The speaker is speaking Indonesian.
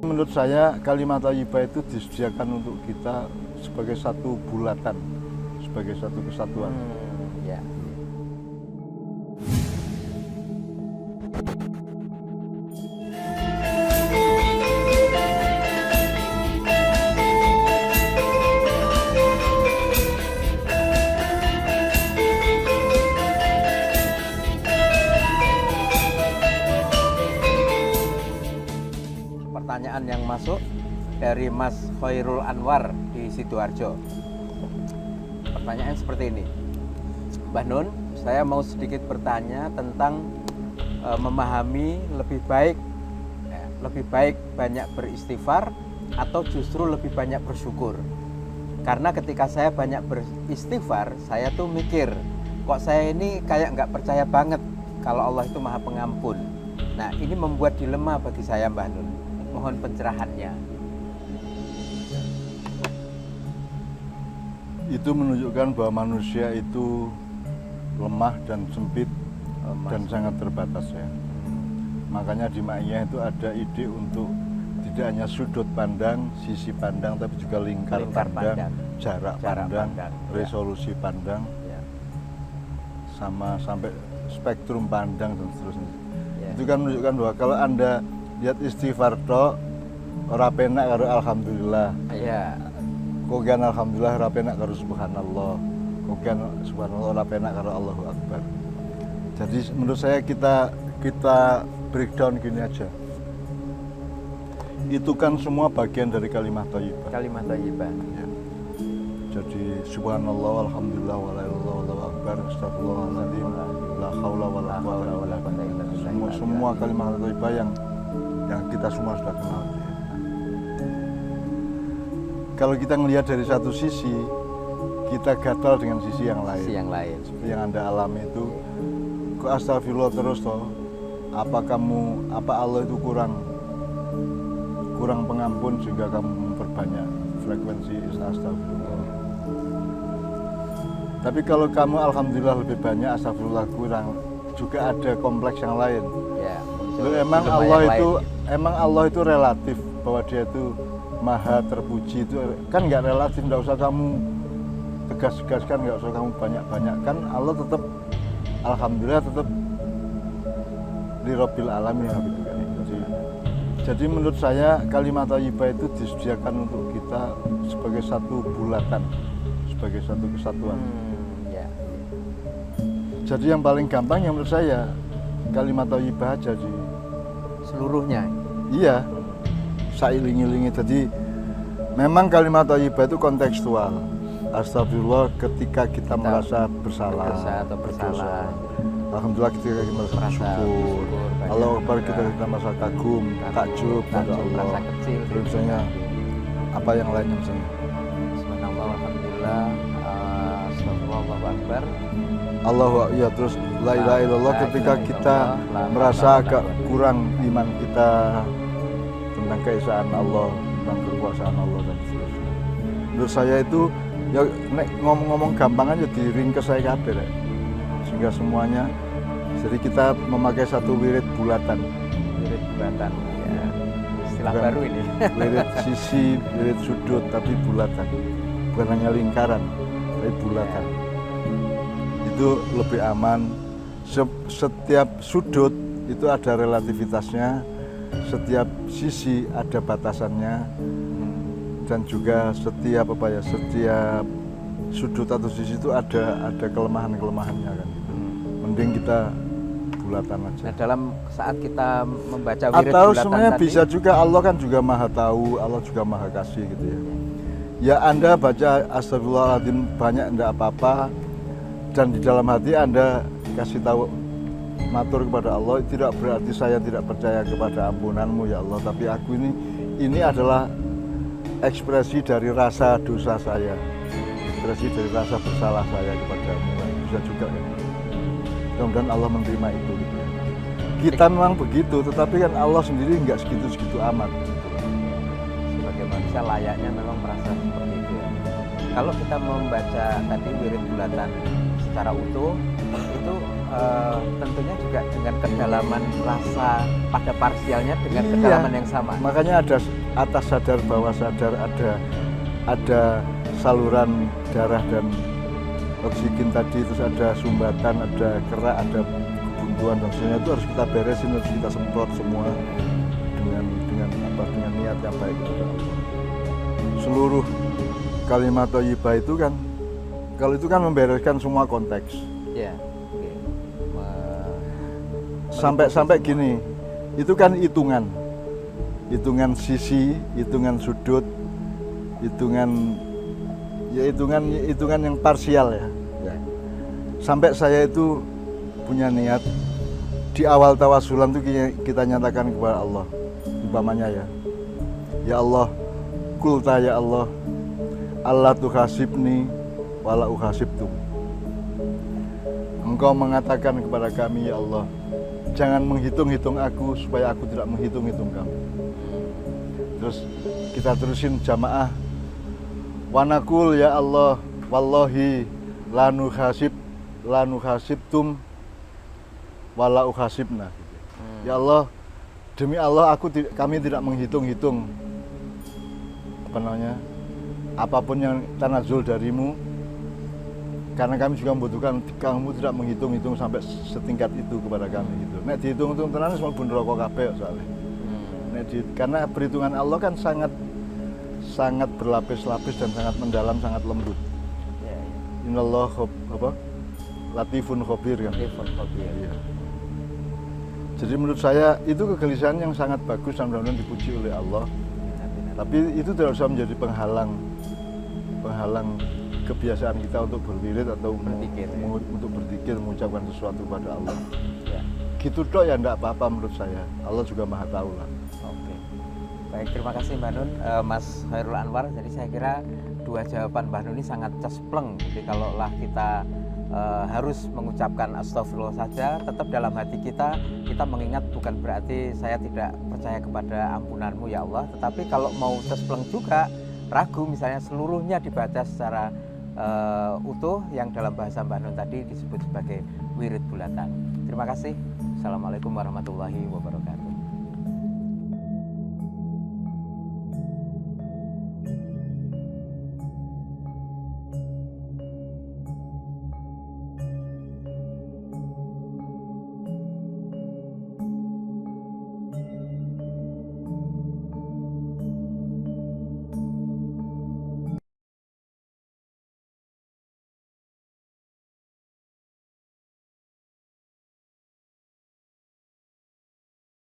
Menurut saya kalimat thayyibah itu disediakan untuk kita sebagai satu bulatan, sebagai satu kesatuan. Ya. Pertanyaan yang masuk dari Mas Khairul Anwar di Sidoarjo. Pertanyaan seperti ini, Mbah Nun, saya mau sedikit bertanya tentang memahami lebih baik banyak beristighfar atau justru lebih banyak bersyukur. Karena ketika saya banyak beristighfar, saya tuh mikir, kok saya ini kayak nggak percaya banget kalau Allah itu Maha Pengampun. Nah, ini membuat dilema bagi saya, Mbah Nun. Mohon pencerahannya. Itu menunjukkan bahwa manusia itu lemah dan sempit dan sangat terbatas ya. Makanya di Ma'iyah itu ada ide untuk tidak hanya sudut pandang, sisi pandang, tapi juga lingkar pandang, jarak pandang, resolusi pandang, sama sampai spektrum pandang dan seterusnya. Itu kan menunjukkan bahwa kalau Anda lihat istighfar tok ora penak karo alhamdulillah. Iya. Kogian alhamdulillah ora penak karo subhanallah. Kogian subhanallah ora penak karo Allahu Akbar. Jadi menurut saya kita breakdown gini aja. Itu kan semua bagian dari kalimat thayyibah. Kalimat thayyibah. Ya. Jadi subhanallah alhamdulillah wa la ilaha illallah wallahu akbar astagfirullahaladzim la haula wala quwwata illa billah. Semua kalimat thayyibah yang kita semua sudah kenal. Kalau kita melihat dari satu sisi, kita gatal dengan sisi yang lain. Seperti yang Anda alami itu, kok astagfirullah terus toh? Apa Allah itu kurang pengampun sehingga kamu memperbanyak frekuensi astagfirullah. Tapi kalau kamu alhamdulillah lebih banyak astagfirullah kurang, juga ada kompleks yang lain. Ya. Emang Allah itu relatif, bahwa dia itu maha terpuji, itu kan nggak relatif. Nggak usah kamu tegas-tegaskan, nggak usah kamu banyak-banyak, kan Allah tetap alhamdulillah tetap di Rabbil Alamin gitu kan. Jadi menurut saya kalimat thayyibah itu disediakan untuk kita sebagai satu bulatan, sebagai satu kesatuan. Jadi yang paling gampang yang menurut saya kalimat thayyibah aja sih. Seluruhnya? Iya, sailing-ilingi. Jadi memang kalimat thayyibah itu kontekstual. Astagfirullah ketika kita merasa bersalah atau bersalah. Alhamdulillah ketika kita merasa bersyukur. Allahu Akbar kita merasa kagum, takjub pada Allah. Merasa kecil. Misalnya apa yang lainnya misalnya? Subhanallah, alhamdulillah, astagfirullah, Allahu Akbar. Ya terus la ilaha illallah ketika kita merasa agak kurang iman kita tentang keesaan Allah, tentang kekuasaan Allah dan seterusnya. Menurut saya itu ya ngomong-ngomong gampang aja diringkes saya kabeh rek. Sehingga semuanya, jadi kita memakai satu wirid bulatan. Wirid bulatan, ya. Istilah bukan baru ini. Wirid sisi, wirid sudut, tapi bulatan. Bukan hanya lingkaran, tapi bulatan. Itu lebih aman. Setiap sudut itu ada relativitasnya, setiap sisi ada batasannya, dan juga setiap sudut atau sisi itu ada kelemahan-kelemahannya kan. Mending kita bulatan aja. Nah, dalam saat kita membaca wirid atau bulatan sebenarnya tadi, bisa juga, Allah kan juga maha tahu, Allah juga maha kasih gitu ya. Ya Anda baca astagfirullahaladzim banyak enggak apa-apa, dan di dalam hati Anda kasih tahu matur kepada Allah, tidak berarti saya tidak percaya kepada ampunanmu ya Allah, tapi aku ini adalah ekspresi dari rasa dosa saya, ekspresi dari rasa bersalah saya kepadamu. Bisa juga kan. Mudah-mudahan Allah menerima itu gitu ya. Kita memang begitu, tetapi kan Allah sendiri nggak segitu-segitu amat. Sebagai manusia layaknya memang merasa seperti itu ya. Kalau kita membaca tadi wirid bulatan secara utuh, itu tentunya juga dengan kedalaman rasa pada parsialnya dengan Iya. kedalaman yang sama. Makanya ada atas sadar bawah sadar, ada saluran darah dan oksigen tadi, terus ada sumbatan, ada kerak, ada kebuntuan dan sebagainya, itu harus kita beresin, harus kita semprot semua dengan niat yang baik kepada Allah. Seluruh kalimat thayyibah itu kan, kalau itu kan membereskan semua konteks. Ya. Oke. Sampai gini, itu kan hitungan sisi, hitungan sudut, hitungan yang parsial ya. Sampai saya itu punya niat di awal tawasulan itu kita nyatakan kepada Allah, umpamanya ya Allah, kulta ya Allah, Allah tuhasibni wala uhasibtum. Engkau mengatakan kepada kami, ya Allah, jangan menghitung-hitung aku supaya aku tidak menghitung-hitung kamu. Terus kita terusin jamaah, wanakul ya Allah, wallahi lanu hasibtum wala uhasibna. Ya Allah, demi Allah kami tidak menghitung-hitung apapun yang tanazul darimu, karena kami juga membutuhkan, kamu tidak menghitung-hitung sampai setingkat itu kepada kami gitu. Nek dihitung-hitung tenan semua bun rokok kabeh soalnya. Karena perhitungan Allah kan sangat berlapis-lapis dan sangat mendalam, sangat lembut. Innallah latifun khabir kan. Latifun khabir. Iya. Jadi menurut saya itu kegelisahan yang sangat bagus dan mudah-mudahan dipuji oleh Allah. Tapi itu tidak usah menjadi penghalang kebiasaan kita untuk berwirid atau untuk berzikir, mengucapkan sesuatu pada Allah. Ya. Gitu toh ya enggak apa-apa menurut saya. Allah juga Maha tahu lah. Oke. Baik, terima kasih Mbak Nun, Mas Khairul Anwar. Jadi saya kira dua jawaban Mbak Nun ini sangat cespleng. Jadi kalaulah kita harus mengucapkan astagfirullah saja, tetap dalam hati kita mengingat bukan berarti saya tidak percaya kepada ampunanmu ya Allah, tetapi kalau mau cespleng juga ragu, misalnya seluruhnya dibaca secara utuh yang dalam bahasa Mbak Nun tadi disebut sebagai wirid bulatan. Terima kasih. Assalamualaikum warahmatullahi wabarakatuh.